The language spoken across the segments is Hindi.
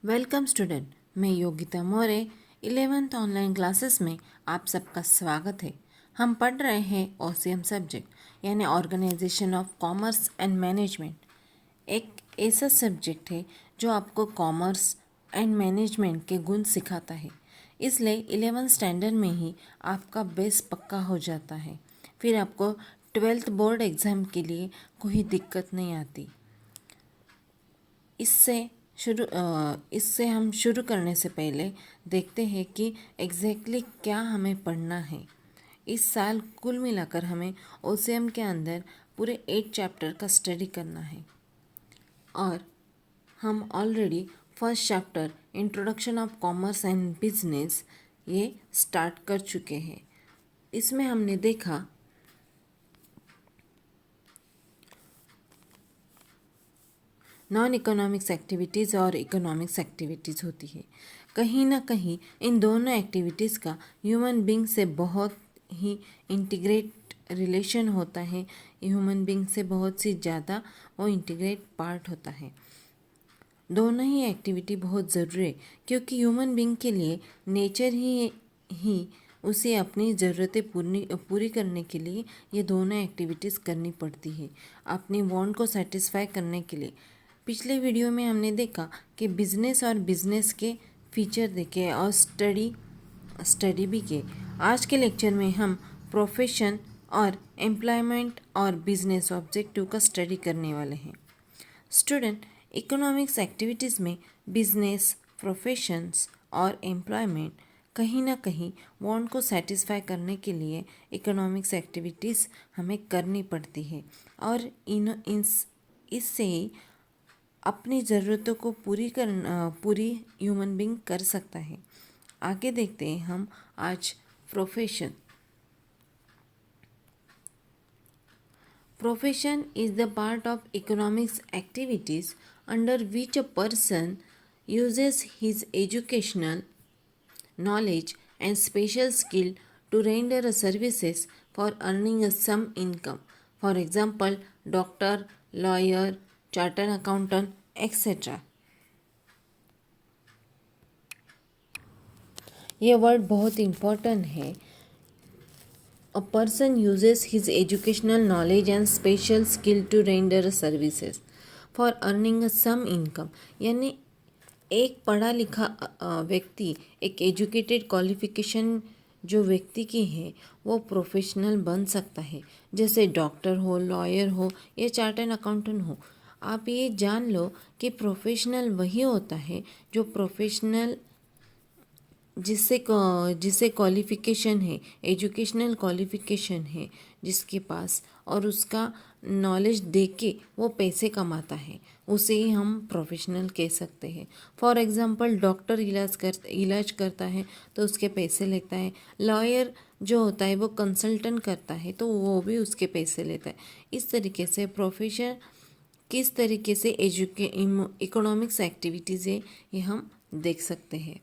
वेलकम स्टूडेंट, मैं Yogita Maurya 11th online classes में आप सबका स्वागत है। हम पढ़ रहे हैं ओसीएम सब्जेक्ट यानी organisation of commerce and management. एक ऐसा सब्जेक्ट है जो आपको कॉमर्स एंड मैनेजमेंट के गुण सिखाता है, इसलिए 11th स्टैंडर्ड में ही आपका बेस पक्का हो जाता है। फिर आपको 12th बोर्ड एग्ज़ाम के लिए कोई दिक्कत नहीं आती। इससे हम शुरू करने से पहले देखते हैं कि एग्जैक्टली क्या हमें पढ़ना है। इस साल कुल मिलाकर हमें ओसीएम के अंदर पूरे 8 चैप्टर का स्टडी करना है और हम already first chapter introduction of commerce and business ये स्टार्ट कर चुके हैं। इसमें हमने देखा नॉन इकोनॉमिक्स एक्टिविटीज़ और इकोनॉमिक्स एक्टिविटीज़ होती है। कहीं ना कहीं इन दोनों एक्टिविटीज़ का ह्यूमन बींग से बहुत ही इंटीग्रेट रिलेशन होता है। ह्यूमन बींग से बहुत सी ज़्यादा वो इंटीग्रेट पार्ट होता है। दोनों ही एक्टिविटी बहुत ज़रूरी है क्योंकि ह्यूमन बींग के लिए नेचर ही उसे अपनी ज़रूरतें पूरी करने के लिए ये दोनों एक्टिविटीज़ करनी पड़ती है, अपनी वांट को सेटिस्फाई करने के लिए। पिछले वीडियो में हमने देखा कि बिजनेस और बिजनेस के फीचर देखे और स्टडी भी किए। आज के लेक्चर में हम प्रोफेशन और एम्प्लॉयमेंट और बिजनेस ऑब्जेक्टिव का स्टडी करने वाले हैं। स्टूडेंट, इकोनॉमिक्स एक्टिविटीज़ में बिजनेस, प्रोफेशंस और एम्प्लॉयमेंट कहीं ना कहीं वांट को सेटिस्फाई करने के लिए इकोनॉमिक्स एक्टिविटीज़ हमें करनी पड़ती है और इससे ही अपनी ज़रूरतों को पूरी ह्यूमन बींग कर सकता है। आगे देखते हैं हम आज profession. Profession is the part of economics activities under which a person uses his educational knowledge and special skill to render a services for earning a some income. For example, doctor, lawyer, chartered accountant, etc. ये वर्ड बहुत इम्पोर्टेंट है। A person uses his educational knowledge and special skill to render services for earning a some income। यानी एक पढ़ा लिखा व्यक्ति, एक एजुकेटेड क्वालिफिकेशन जो व्यक्ति की है वो प्रोफेशनल बन सकता है, जैसे डॉक्टर हो, लॉयर हो या चार्टर्ड अकाउंटेंट हो। आप ये जान लो कि प्रोफेशनल वही होता है जो प्रोफेशनल जिसे क्वालिफ़िकेशन है, एजुकेशनल क्वालिफ़िकेशन है जिसके पास, और उसका नॉलेज दे के वो पैसे कमाता है, उसे ही हम प्रोफेशनल कह सकते हैं। फॉर एग्ज़ाम्पल, डॉक्टर इलाज करता है तो उसके पैसे लेता है। लॉयर जो होता है वो कंसल्टेंट करता है तो वो भी उसके पैसे लेता है। इस तरीके से प्रोफेशन किस तरीके से इकोनॉमिक्स एक्टिविटीज़ है ये हम देख सकते हैं।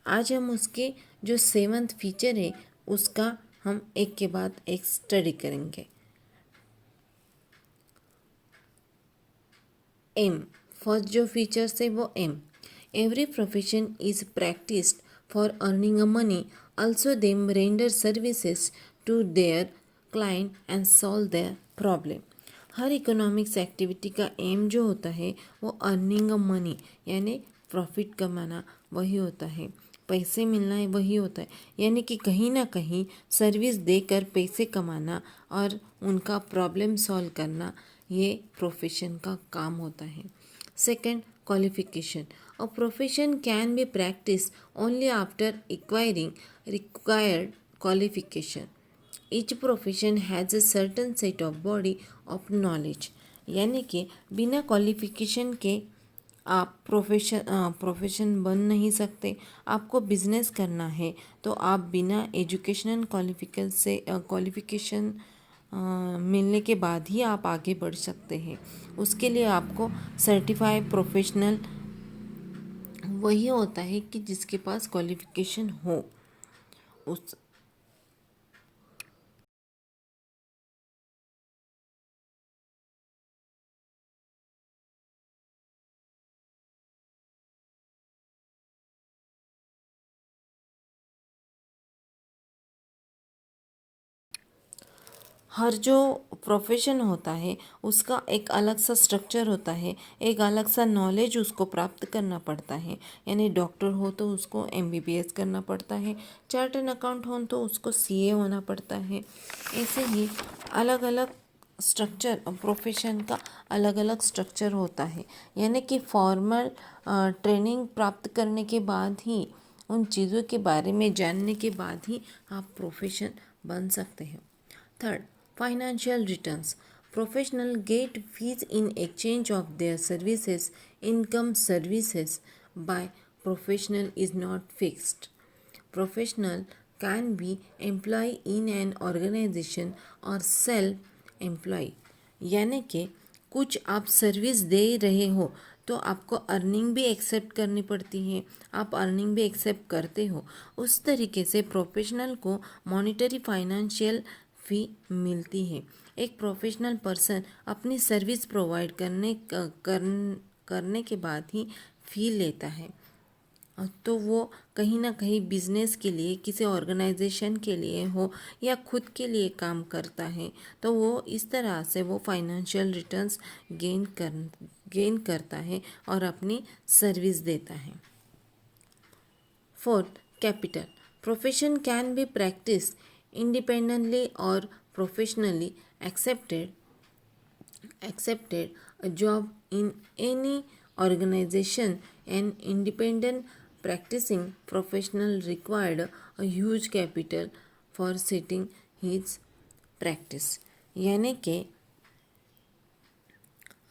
आज हम उसके जो 7th फीचर है उसका हम एक के बाद एक स्टडी करेंगे। एम, फर्स्ट जो फीचर्स है वो aim. Every profession is practised for earning a money, also them render services to their client and solve their problem. हर इकोनॉमिक्स एक्टिविटी का एम जो होता है वो अर्निंग अ मनी यानी प्रॉफिट कमाना वही होता है, पैसे मिलना है वही होता है। यानी कि कहीं ना कहीं सर्विस देकर पैसे कमाना और उनका प्रॉब्लम सॉल्व करना ये प्रोफेशन का काम होता है। Second, qualification. A profession can be practice only after acquiring required qualification. Each profession has a certain set of body of knowledge. यानी कि बिना क्वालिफिकेशन के आप प्रोफेशन बन नहीं सकते। आपको बिजनेस करना है तो आप बिना एजुकेशनल क्वालिफिकेशन मिलने के बाद ही आप आगे बढ़ सकते हैं। उसके लिए आपको सर्टिफाइड प्रोफेशनल वही होता है कि जिसके पास क्वालिफिकेशन हो। उस हर जो प्रोफेशन होता है उसका एक अलग सा स्ट्रक्चर होता है, एक अलग सा नॉलेज उसको प्राप्त करना पड़ता है। यानी डॉक्टर हो तो उसको एमबीबीएस करना पड़ता है, चार्टर्ड अकाउंट हो तो उसको सीए होना पड़ता है। ऐसे ही अलग अलग स्ट्रक्चर प्रोफेशन का अलग अलग स्ट्रक्चर होता है। यानी कि फॉर्मल ट्रेनिंग प्राप्त करने के बाद ही, उन चीज़ों के बारे में जानने के बाद ही आप प्रोफेशन बन सकते हैं। Third, financial returns. Professional get fees in exchange of their services. Income services by professional is not fixed. Professional can be employee in an organization or self-employed. यानी कि कुछ आप सर्विस दे रहे हो तो आपको अर्निंग भी एक्सेप्ट करनी पड़ती है, आप अर्निंग भी एक्सेप्ट करते हो। उस तरीके से प्रोफेशनल को मॉनिटरी फाइनेंशियल फी मिलती है। एक प्रोफेशनल पर्सन अपनी सर्विस प्रोवाइड करने के बाद ही फी लेता है। तो वो कहीं ना कहीं बिजनेस के लिए, किसी ऑर्गेनाइजेशन के लिए हो या खुद के लिए काम करता है, तो वो इस तरह से वो फाइनेंशियल रिटर्न्स गेन करता है और अपनी सर्विस देता है। Fourth, capital. Profession can be practiced independently or professionally accepted. A job in any organization, an independent practicing professional required a huge capital for setting his practice. यानी कि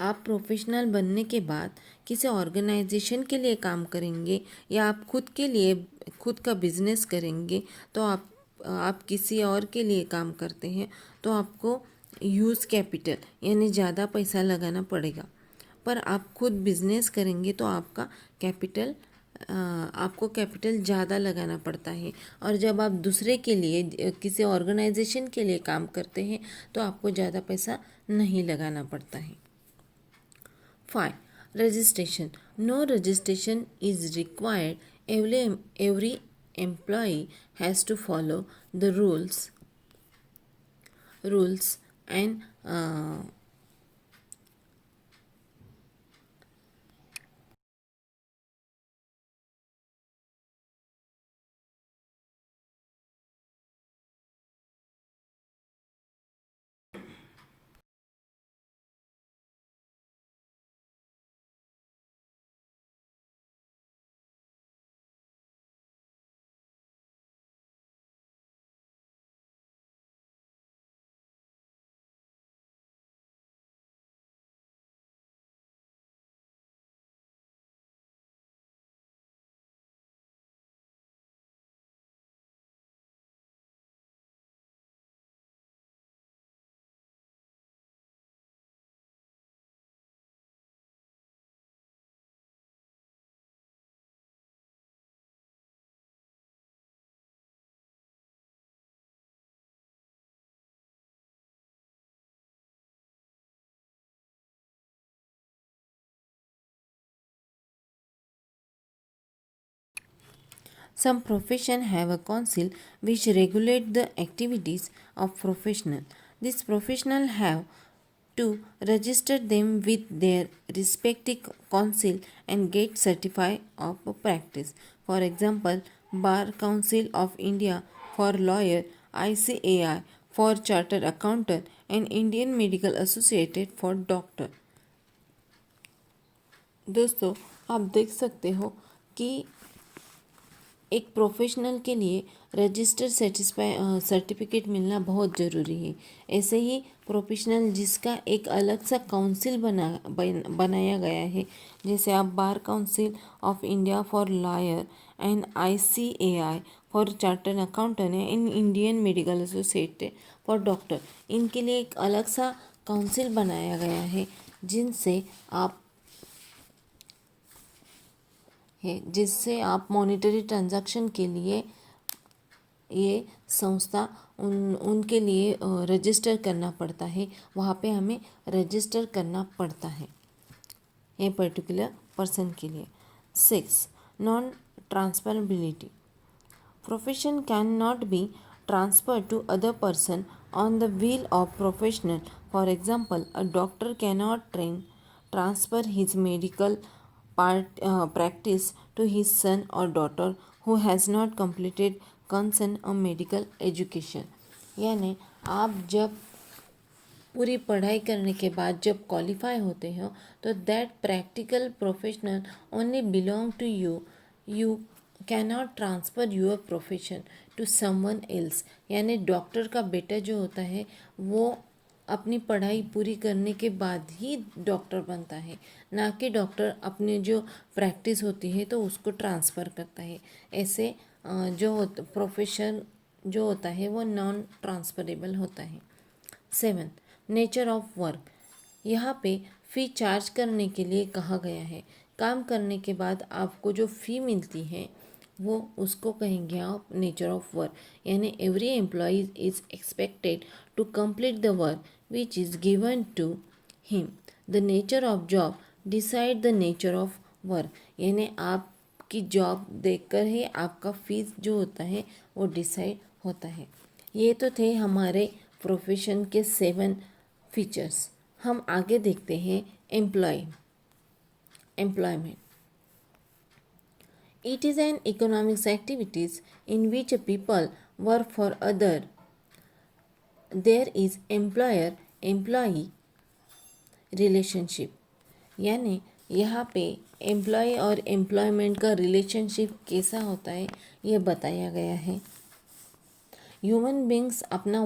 आप प्रोफेशनल बनने के बाद किसी ऑर्गेनाइजेशन के लिए काम करेंगे या आप खुद के लिए खुद का बिजनेस करेंगे, तो आप किसी और के लिए काम करते हैं तो आपको ह्यूज कैपिटल यानी ज़्यादा पैसा लगाना पड़ेगा। पर आप खुद बिजनेस करेंगे तो आपको कैपिटल ज़्यादा लगाना पड़ता है। और जब आप दूसरे के लिए, किसी ऑर्गेनाइजेशन के लिए काम करते हैं तो आपको ज़्यादा पैसा नहीं लगाना पड़ता है। 5. Registration. No registration is required. Every employee has to follow the rules and some professions have a council which regulate the activities of professional. These professionals have to register them with their respective council and get certified of practice. For example, Bar Council of India for lawyer, ICAI for chartered accountant, and Indian Medical Associated for doctor. दोस्तों, आप देख सकते हो कि एक प्रोफेशनल के लिए रजिस्टर सर्टिफिकेट मिलना बहुत ज़रूरी है। ऐसे ही प्रोफेशनल जिसका एक अलग सा काउंसिल बनाया गया है, जैसे आप bar council of India for lawyer and ICAI for chartered accountant and Indian medical association for doctor, इनके लिए एक अलग सा काउंसिल बनाया गया है जिससे आप मॉनेटरी ट्रांजैक्शन के लिए ये संस्था उनके लिए रजिस्टर करना पड़ता है। वहाँ पे हमें रजिस्टर करना पड़ता है ये पर्टिकुलर पर्सन के लिए। 6. Non transferability. Profession cannot be transferred to other person on the wheel of professional. For example, a doctor cannot transfer his medical practice to his son or daughter who has not completed concern or medical education. यानी आप जब पूरी पढ़ाई करने के बाद जब क्वालिफाई होते हो तो that practical professional only belong to you. You cannot transfer your profession to someone else. यानी डॉक्टर का बेटा जो होता है वो अपनी पढ़ाई पूरी करने के बाद ही डॉक्टर बनता है, ना कि डॉक्टर अपने जो प्रैक्टिस होती है तो उसको ट्रांसफ़र करता है. ऐसे जो प्रोफेशन जो होता है वो नॉन ट्रांसफरेबल होता है. 7. Nature of work. यहाँ पे फ़ी चार्ज करने के लिए कहा गया है. काम करने के बाद आपको जो फ़ी मिलती है वो उसको कहेंगे आप नेचर ऑफ वर्क. यानी every employ is expected to complete the work which is given to him. The nature of job decide the nature of work. यानी आपकी जॉब देखकर ही आपका फीस जो होता है वो डिसाइड होता है. ये तो थे हमारे प्रोफेशन के 7 फीचर्स. हम आगे देखते हैं employment. It is an economics activities in which people work for other. There is employer employee relationship. यानी यहाँ पे एम्प्लॉय और एम्प्लॉयमेंट का रिलेशनशिप कैसा होता है यह बताया गया है. ह्यूमन बींग्स अपना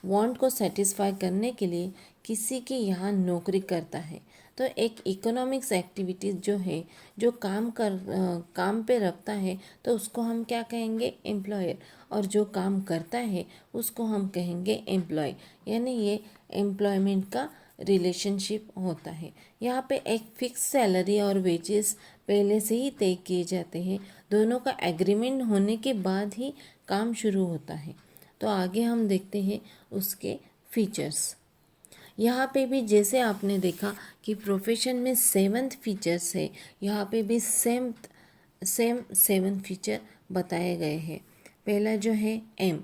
वांट को सेटिस्फाई करने के लिए किसी के यहाँ नौकरी करता है. तो एक इकोनॉमिक्स एक्टिविटीज़ जो है जो काम पे रखता है तो उसको हम क्या कहेंगे, एम्प्लॉयर. और जो काम करता है उसको हम कहेंगे एम्प्लॉय. यानी ये एम्प्लॉयमेंट का रिलेशनशिप होता है. यहाँ पे एक फिक्स सैलरी और वेजेस पहले से ही तय किए जाते हैं. दोनों का एग्रीमेंट होने के बाद ही काम शुरू होता है. तो आगे हम देखते हैं उसके फीचर्स. यहाँ पे भी जैसे आपने देखा कि प्रोफेशन में 7 फीचर्स है, यहाँ पे भी सेम 7 फीचर बताए गए हैं. पहला जो है aim.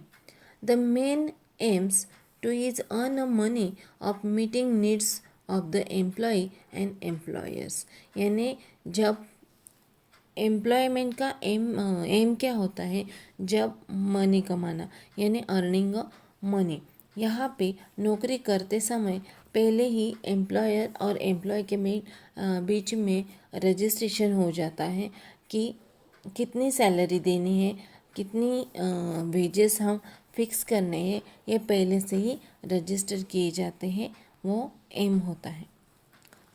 The main aims to is earn a money of meeting needs of the employ and employers. यानी जब एम्प्लॉयमेंट का एम क्या होता है, जब मनी कमाना यानी अर्निंग मनी. यहाँ पे नौकरी करते समय पहले ही एम्प्लॉयर और एम्प्लॉय के बीच में रजिस्ट्रेशन हो जाता है कि कितनी सैलरी देनी है, कितनी वेजेस हम फिक्स करने हैं, ये पहले से ही रजिस्टर किए जाते हैं. वो एम होता है.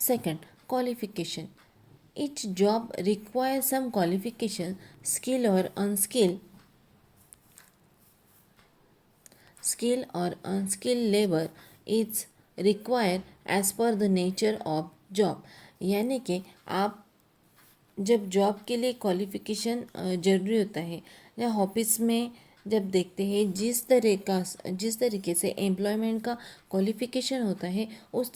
Second, qualification. Each job requires some qualification, skill or unskilled labor is required as per the nature of job. यानी कि आप जब जॉब के लिए क्वालिफिकेशन ज़रूरी होता है या ऑफिस में जब देखते हैं जिस तरीके से एम्प्लॉयमेंट का क्वालिफिकेशन होता है उस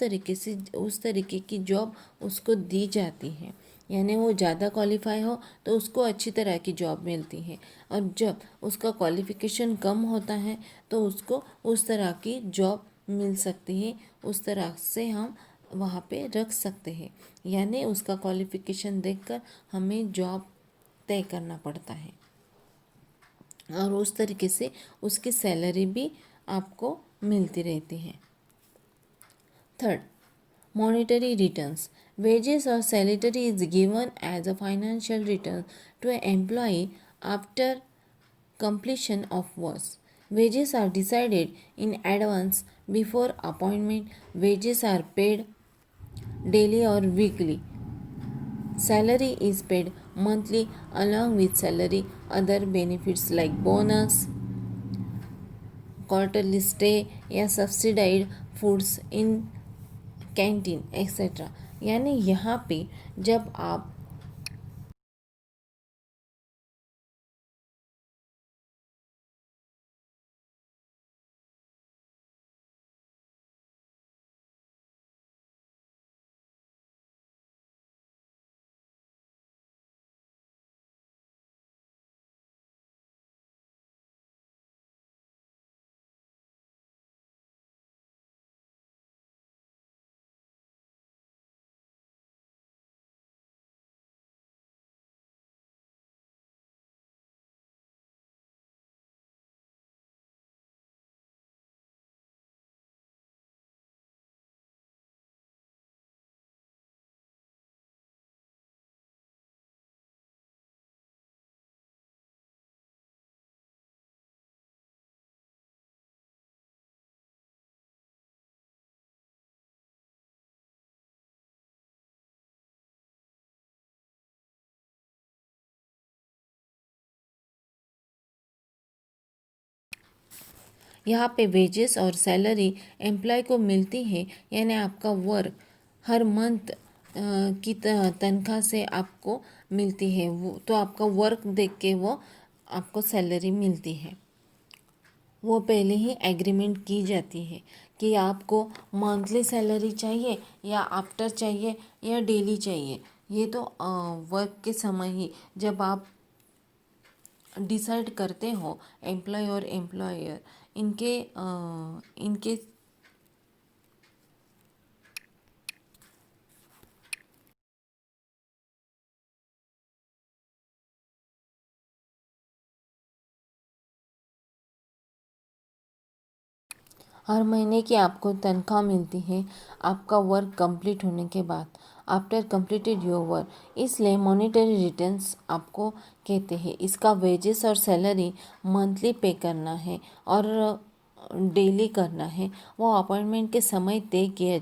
तरीके की जॉब उसको दी जाती है. यानी वो ज़्यादा क्वालिफाई हो तो उसको अच्छी तरह की जॉब मिलती है, और जब उसका क्वालिफिकेशन कम होता है तो उसको उस तरह की जॉब मिल सकती है. उस तरह से हम वहाँ पे रख सकते हैं. यानी उसका क्वालिफिकेशन देखकर हमें जॉब तय करना पड़ता है और उस तरीके से उसकी सैलरी भी आपको मिलती रहती है. Third, monetary returns. Wages or salary is given as a financial return to an employee after completion of work. Wages are decided in advance before appointment. Wages are paid daily or weekly. Salary is paid monthly along with salary. Other benefits like bonus, quarterly stay या subsidized foods in canteen etcetera. यानी यहाँ पे जब आप यहाँ पे वेजेस और सैलरी एम्प्लॉय को मिलती है, यानी आपका वर्क हर मंथ की तनख्वाह से आपको मिलती है, वो तो आपका वर्क देख के वो आपको सैलरी मिलती है। वो पहले ही एग्रीमेंट की जाती है कि आपको मंथली सैलरी चाहिए या आफ्टर चाहिए या डेली चाहिए। ये तो वर्क के समय ही जब आप डिसाइड करते हो, एम्प्लॉय और एम्प्लॉयर इनके हर महीने की आपको तनख्वाह मिलती है आपका वर्क कंप्लीट होने के बाद, आफ्टर कंप्लीटेड योर वर्क। इसलिए मॉनेटरी रिटर्न्स आपको कहते हैं। इसका वेजेस और सैलरी मंथली पे करना है और डेली करना है। वो अपॉइंटमेंट के समय तय किया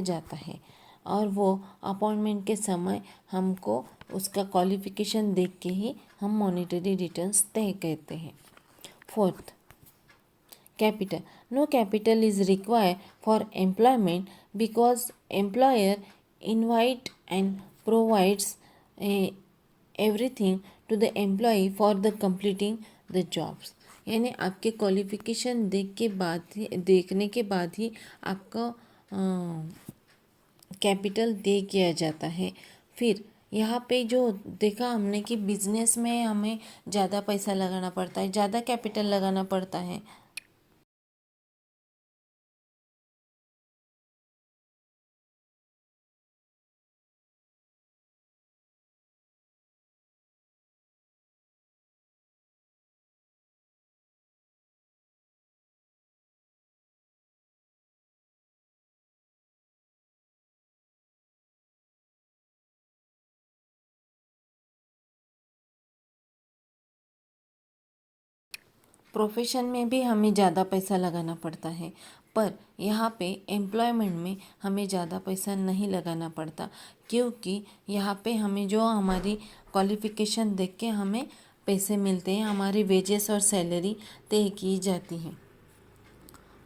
जाता है और वो अपॉइंटमेंट के समय हमको उसका क्वालिफिकेशन देख के ही हम मॉनेटरी रिटर्न्स तय कहते हैं। Fourth, capital. No capital is required for employment because employer invite and provides eh, everything to the employee for the completing the jobs। यानी आपके क्वालिफिकेशन देखने के बाद ही आपका कैपिटल दे किया जाता है। फिर यहाँ पे जो देखा हमने कि बिजनेस में हमें ज़्यादा पैसा लगाना पड़ता है, ज़्यादा कैपिटल लगाना पड़ता है। प्रोफेशन में भी हमें ज़्यादा पैसा लगाना पड़ता है, पर यहाँ पे एम्प्लॉयमेंट में हमें ज़्यादा पैसा नहीं लगाना पड़ता, क्योंकि यहाँ पे हमें जो हमारी क्वालिफ़िकेशन देख के हमें पैसे मिलते हैं, हमारी वेजेस और सैलरी तय की जाती है।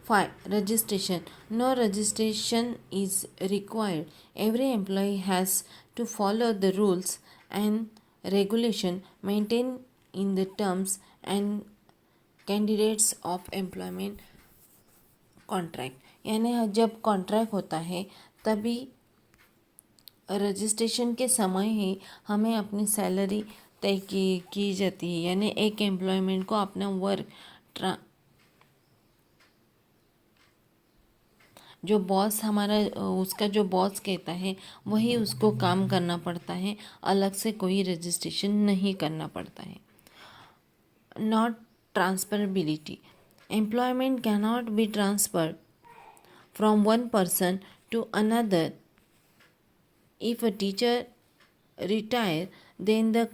5. Registration. No registration is required. Every employee has to follow the rules and regulation maintained in the terms and candidates of employment contract। यानी जब कॉन्ट्रैक्ट होता है तभी रजिस्ट्रेशन के समय ही हमें अपनी सैलरी तय की जाती है। यानी एक एम्प्लॉयमेंट को अपना वर्क जो बॉस हमारा उसका जो बॉस कहता है वही उसको काम करना पड़ता है, अलग से कोई रजिस्ट्रेशन नहीं करना पड़ता है। Not transferability. Employment cannot be transferred from one person to another. If a teacher retire, then the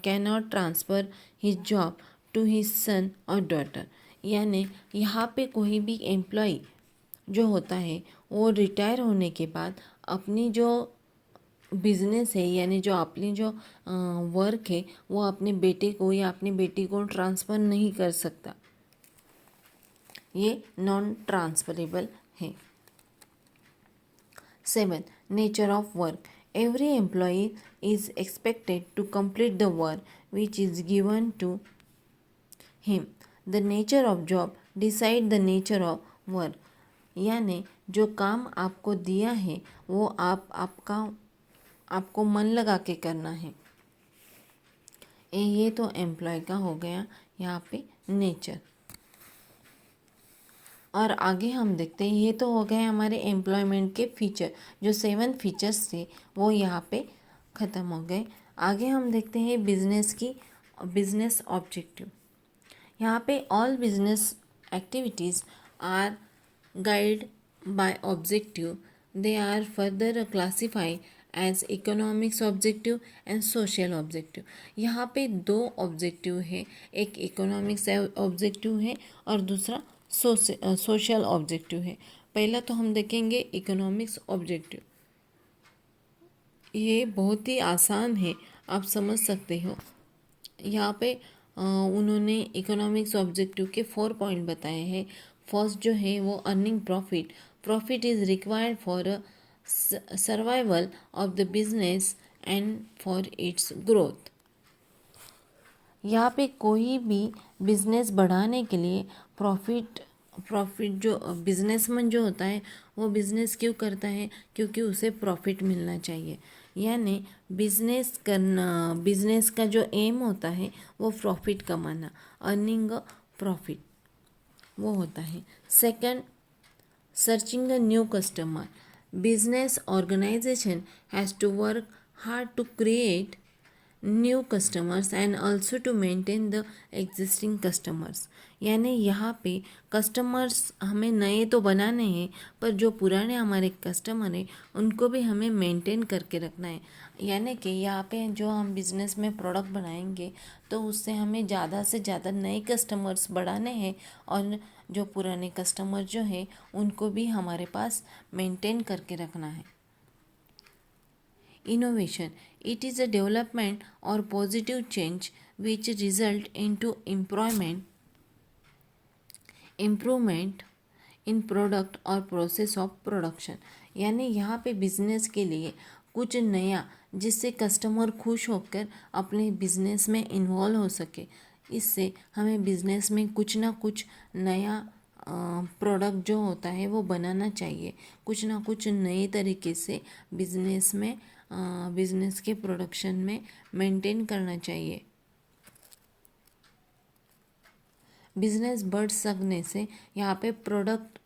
cannot transfer his job to his son or daughter। यानी यहाँ पे कोई भी एम्प्लॉय जो होता है वो रिटायर होने के बाद अपनी जो बिजनेस है, यानी जो अपनी जो वर्क है, वो अपने बेटे को या अपनी बेटी को ट्रांसफ़र नहीं कर सकता। ये नॉन ट्रांसफरेबल है। 7. Nature of work. Every employee is expected to complete the work which is given to him। The nature of job decide the nature of work। यानी जो काम आपको दिया है वो आपको मन लगा के करना है। ये तो एम्प्लॉय का हो गया यहाँ पे नेचर। और आगे हम देखते हैं, ये तो हो गए हमारे एम्प्लॉयमेंट के फीचर, जो 7 फीचर्स थे वो यहाँ पे ख़त्म हो गए। आगे हम देखते हैं बिजनेस ऑब्जेक्टिव। यहाँ पे all business activities are guide by objective. They are further classify as economics objective and social objective. यहाँ पे 2 ऑब्जेक्टिव है, एक इकोनॉमिक्स ऑब्जेक्टिव है और दूसरा सोशल ऑब्जेक्टिव है। पहला तो हम देखेंगे इकोनॉमिक्स ऑब्जेक्टिव। ये बहुत ही आसान है, आप समझ सकते हो। यहाँ पे उन्होंने इकोनॉमिक्स ऑब्जेक्टिव के 4 पॉइंट बताए हैं। फर्स्ट जो है वो earning profit. Profit is required for survival of the business and for its growth. यहाँ पे कोई भी बिजनेस बढ़ाने के लिए प्रॉफिट प्रॉफिट जो बिजनेसमैन जो होता है वो बिजनेस क्यों करता है, क्योंकि उसे प्रॉफिट मिलना चाहिए। यानी बिजनेस करना, बिजनेस का जो एम होता है वो प्रॉफिट कमाना, अर्निंग प्रॉफिट वो होता है। Second, searching a new customer. Business organisation has to work hard to create new customers and also to maintain the existing customers. यानी यहाँ पे कस्टमर्स हमें नए तो बनाने हैं, पर जो पुराने हमारे कस्टमर हैं उनको भी हमें मेंटेन करके रखना है। यानी कि यहाँ पे जो हम बिज़नेस में प्रोडक्ट बनाएंगे तो उससे हमें ज़्यादा से ज़्यादा नए कस्टमर्स बढ़ाने हैं, और जो पुराने कस्टमर जो है उनको भी हमारे पास मेंटेन करके रखना है। Innovation. It is a development or positive change which result into improvement in product or process of production. यानी यहाँ पे बिजनेस के लिए कुछ नया जिससे कस्टमर खुश होकर अपने बिजनेस में इन्वॉल्व हो सके। इससे हमें बिजनेस में कुछ ना कुछ नया प्रोडक्ट जो होता है वो बनाना चाहिए। कुछ ना कुछ नए तरीके से बिजनेस में बिजनेस के प्रोडक्शन में मेंटेन करना चाहिए। बिजनेस बढ़ सकने से यहाँ पे प्रोडक्ट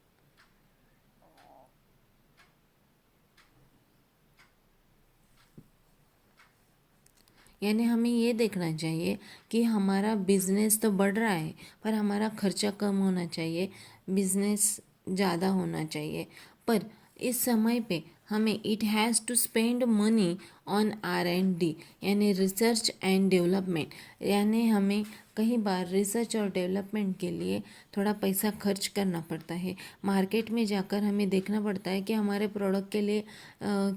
यानी हमें ये देखना चाहिए कि हमारा बिजनेस तो बढ़ रहा है पर हमारा खर्चा कम होना चाहिए, बिजनेस ज़्यादा होना चाहिए। पर इस समय पे हमें it has to spend money on R&D यानी रिसर्च एंड डेवलपमेंट। यानी हमें कई बार रिसर्च और डेवलपमेंट के लिए थोड़ा पैसा खर्च करना पड़ता है। मार्केट में जाकर हमें देखना पड़ता है कि हमारे प्रोडक्ट के लिए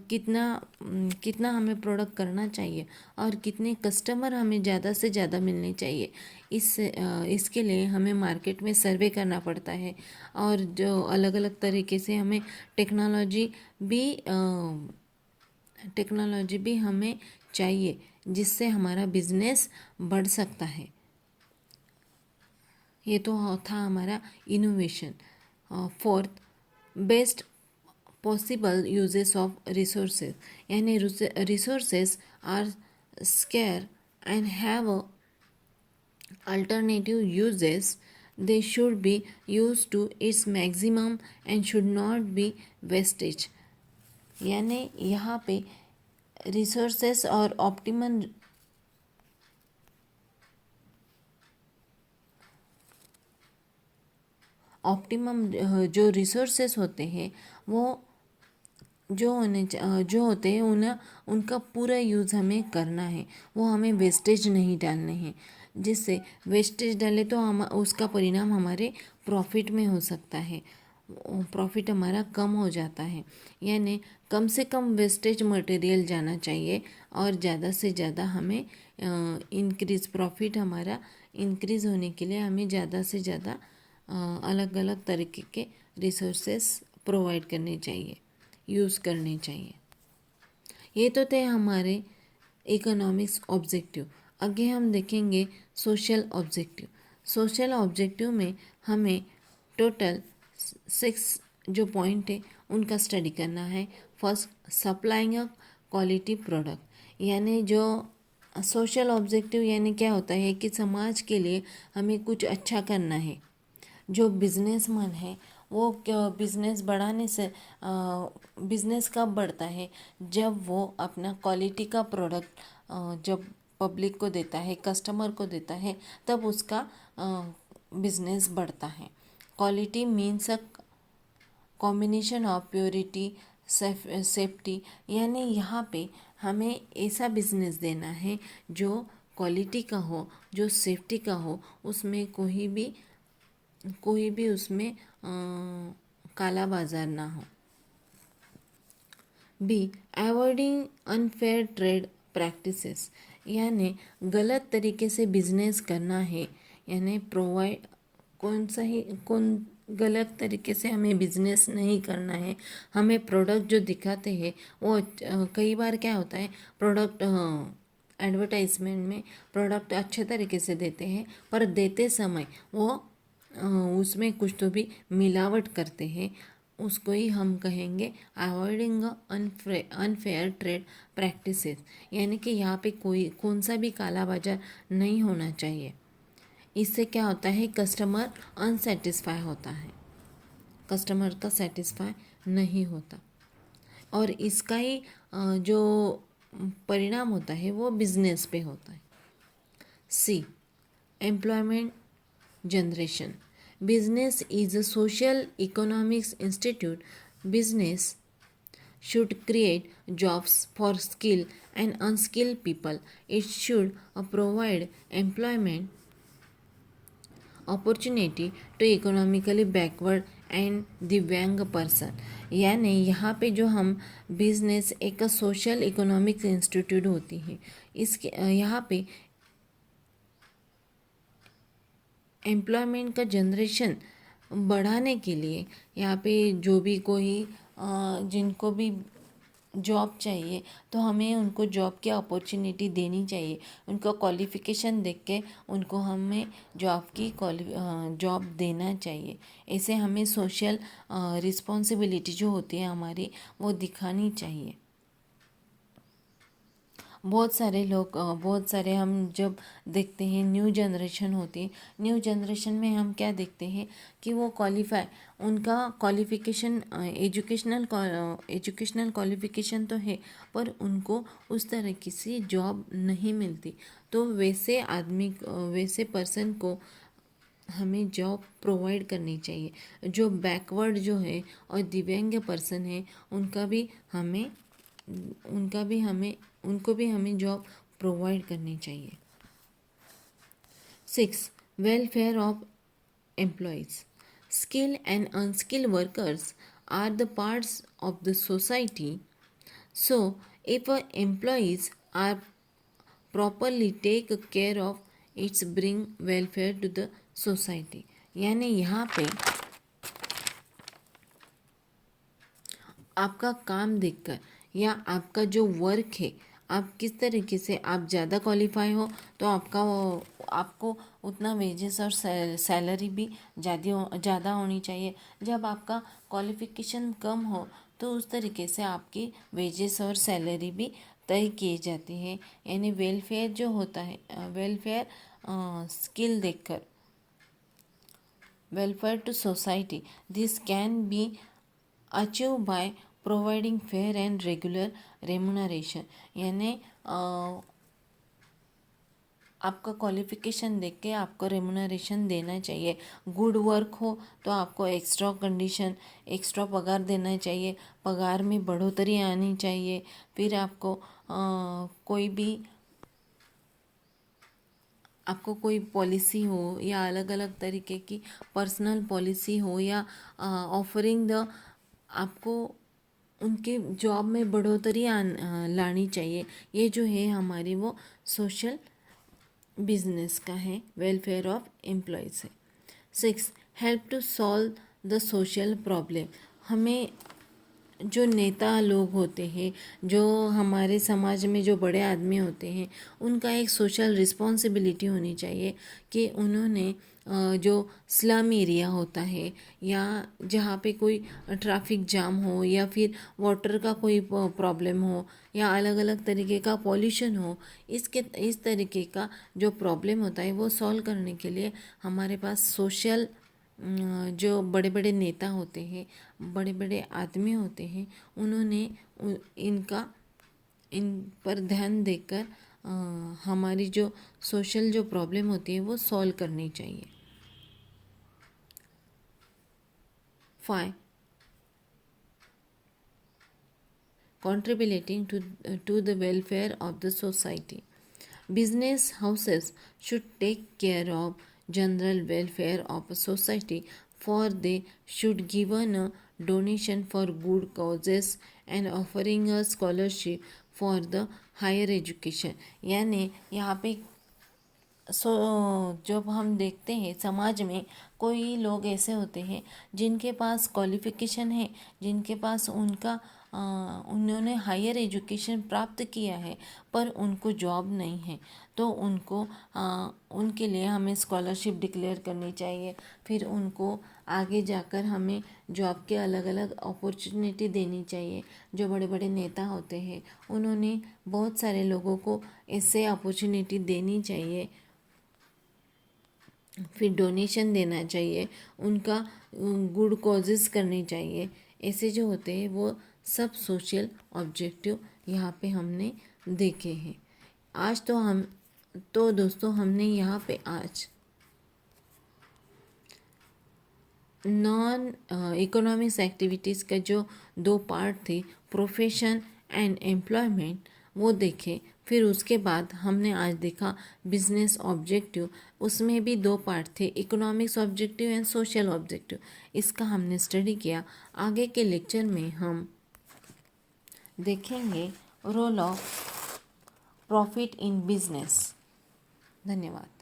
कितना हमें प्रोडक्ट करना चाहिए और कितने कस्टमर हमें ज़्यादा से ज़्यादा मिलने चाहिए। इसके लिए हमें मार्केट में सर्वे करना पड़ता है, और जो अलग अलग तरीके से हमें टेक्नोलॉजी भी हमें चाहिए जिससे हमारा बिजनेस बढ़ सकता है। ये तो था हमारा innovation. Fourth, best possible uses of resources. यानी resources are scarce and have alternative uses. They should be used to its maximum and should not be wastage. यानी यहाँ पे रिसोर्सेस और ऑप्टिमम जो रिसोर्सेस होते हैं वो जो होते हैं उनका पूरा यूज़ हमें करना है, वो हमें वेस्टेज नहीं डालने हैं। जिससे वेस्टेज डाले तो हम उसका परिणाम हमारे प्रॉफिट में हो सकता है, प्रॉफिट हमारा कम हो जाता है। यानी कम से कम वेस्टेज मटेरियल जाना चाहिए और ज़्यादा से ज़्यादा हमें इंक्रीज़ प्रॉफिट हमारा इंक्रीज़ होने के लिए हमें ज़्यादा से ज़्यादा अलग अलग तरीके के रिसोर्सेस प्रोवाइड करने चाहिए, यूज़ करने चाहिए। ये तो थे हमारे इकोनॉमिक्स ऑब्जेक्टिव। आगे हम देखेंगे सोशल ऑब्जेक्टिव। सोशल ऑब्जेक्टिव में हमें टोटल 6 जो पॉइंट है उनका स्टडी करना है। First, supplying a quality product. यानी जो सोशल ऑब्जेक्टिव यानी क्या होता है कि समाज के लिए हमें कुछ अच्छा करना है। जो बिजनेसमैन है वो बिजनेस बढ़ाने से बिजनेस कब बढ़ता है, जब वो अपना क्वालिटी का प्रोडक्ट जब पब्लिक को देता है, कस्टमर को देता है, तब उसका बिजनेस बढ़ता है। Quality means a combination of purity safety. यानी यहाँ पे हमें ऐसा बिजनेस देना है जो क्वालिटी का हो, जो सेफ्टी का हो, उसमें कोई भी उसमें काला बाजार ना हो। B, avoiding unfair trade practices. यानी गलत तरीके से बिजनेस करना है, यानी प्रोवाइड कौन गलत तरीके से हमें बिजनेस नहीं करना है। हमें प्रोडक्ट जो दिखाते हैं वो कई बार क्या होता है, प्रोडक्ट एडवर्टाइजमेंट में प्रोडक्ट अच्छे तरीके से देते हैं, पर देते समय वो उसमें कुछ तो भी मिलावट करते हैं। उसको ही हम कहेंगे अवॉइडिंग अनफेयर ट्रेड प्रैक्टिसेस, यानी कि यहाँ पे कौन सा भी काला बाजार नहीं होना चाहिए। इससे क्या होता है, कस्टमर अनसेटिस्फाई होता है, कस्टमर का सेटिस्फाई नहीं होता, और इसका ही जो परिणाम होता है वो बिजनेस पे होता है। C, employment generation. Business is a social economics institute. Business should create jobs for skilled and unskilled people. It should provide employment opportunity to economically backward and दिव्यांग पर्सन। यानी यहाँ पे जो हम बिजनेस एक सोशल इकोनॉमिक्स इंस्टीट्यूट होती है, इसके यहाँ पे एम्प्लॉयमेंट का जनरेशन बढ़ाने के लिए यहाँ पे जो भी कोई जिनको भी जॉब चाहिए तो हमें उनको जॉब की अपॉर्चुनिटी देनी चाहिए। उनका क्वालिफ़िकेशन देख के उनको हमें जॉब देना चाहिए। ऐसे हमें सोशल रिस्पॉन्सिबिलिटी जो होती है हमारी वो दिखानी चाहिए। बहुत सारे हम जब देखते हैं न्यू जनरेशन होती है, न्यू जनरेशन में हम क्या देखते हैं कि वो उनका क्वालिफ़िकेशन एजुकेशनल क्वालिफ़िकेशन तो है, पर उनको उस तरह की सी जॉब नहीं मिलती। तो वैसे पर्सन को हमें जॉब प्रोवाइड करनी चाहिए। जो बैकवर्ड जो है और दिव्यांग पर्सन है उनको भी हमें जॉब प्रोवाइड करनी चाहिए। 6. Welfare of employees. Skill and unskilled workers are the parts of the society. So, if employees are properly take care of, it's bring welfare to the society. यानी यहाँ पे आपका काम देखकर या आपका जो वर्क है, आप किस तरीके से आप ज़्यादा क्वालिफाई हो तो आपको उतना वेजेस और सैलरी भी ज़्यादा होनी चाहिए। जब आपका क्वालिफिकेशन कम हो तो उस तरीके से आपकी वेजेस और सैलरी भी तय किए जाते हैं। यानी वेलफेयर जो होता है, वेलफेयर स्किल देखकर, welfare to society, this can be achieve by providing fair and regular remuneration. यानी आपका क्वालिफिकेशन देख के आपको रेमुनरेशन देना चाहिए। गुड वर्क हो तो आपको एक्स्ट्रा पगार देना चाहिए, पगार में बढ़ोतरी आनी चाहिए। फिर आपको कोई पॉलिसी हो या अलग अलग तरीके की पर्सनल पॉलिसी हो या ऑफरिंग आपको उनके जॉब में बढ़ोतरी लानी चाहिए। ये जो है हमारी वो सोशल बिजनेस का है, वेलफेयर ऑफ एम्प्लॉयज़ है। 6. Help to solve the social problem. हमें जो नेता लोग होते हैं, जो हमारे समाज में जो बड़े आदमी होते हैं, उनका एक सोशल रिस्पॉन्सिबिलिटी होनी चाहिए कि उन्होंने जो स्लम एरिया होता है या जहाँ पे कोई ट्रैफिक जाम हो या फिर वाटर का कोई प्रॉब्लम हो या अलग अलग तरीके का पॉल्यूशन हो, इस तरीके का जो प्रॉब्लम होता है वो सॉल्व करने के लिए हमारे पास सोशल जो बड़े बड़े नेता होते हैं, बड़े बड़े आदमी होते हैं, उन्होंने इन पर ध्यान देकर हमारी जो सोशल जो प्रॉब्लम होती है वो सॉल्व करनी चाहिए। 5. Contributing to the welfare of the society. Business houses should take care of general welfare of a society, for they should given a donation for good causes and offering a scholarship for the higher education, यानी यहाँ पे जब हम देखते हैं समाज में कोई लोग ऐसे होते हैं जिनके पास क्वालिफ़िकेशन है, जिनके पास उन्होंने हायर एजुकेशन प्राप्त किया है पर उनको जॉब नहीं है, तो उनके लिए हमें स्कॉलरशिप डिक्लेयर करनी चाहिए। फिर उनको आगे जाकर हमें जॉब के अलग अलग अपॉर्चुनिटी देनी चाहिए। जो बड़े बड़े नेता होते हैं उन्होंने बहुत सारे लोगों को ऐसे अपॉर्चुनिटी देनी चाहिए। फिर डोनेशन देना चाहिए, उनका गुड कॉजेज़ करनी चाहिए। ऐसे जो होते हैं वो सब सोशल ऑब्जेक्टिव यहाँ पे हमने देखे हैं। आज तो दोस्तों हमने यहाँ पे आज नॉन इकोनॉमिक्स एक्टिविटीज़ का जो 2 पार्ट थे, प्रोफेशन एंड एम्प्लॉयमेंट, वो देखे। फिर उसके बाद हमने आज देखा बिजनेस ऑब्जेक्टिव, उसमें भी 2 पार्ट थे, economics objective and social objective. इसका हमने स्टडी किया। आगे के लेक्चर में हम देखेंगे role of profit in business. धन्यवाद।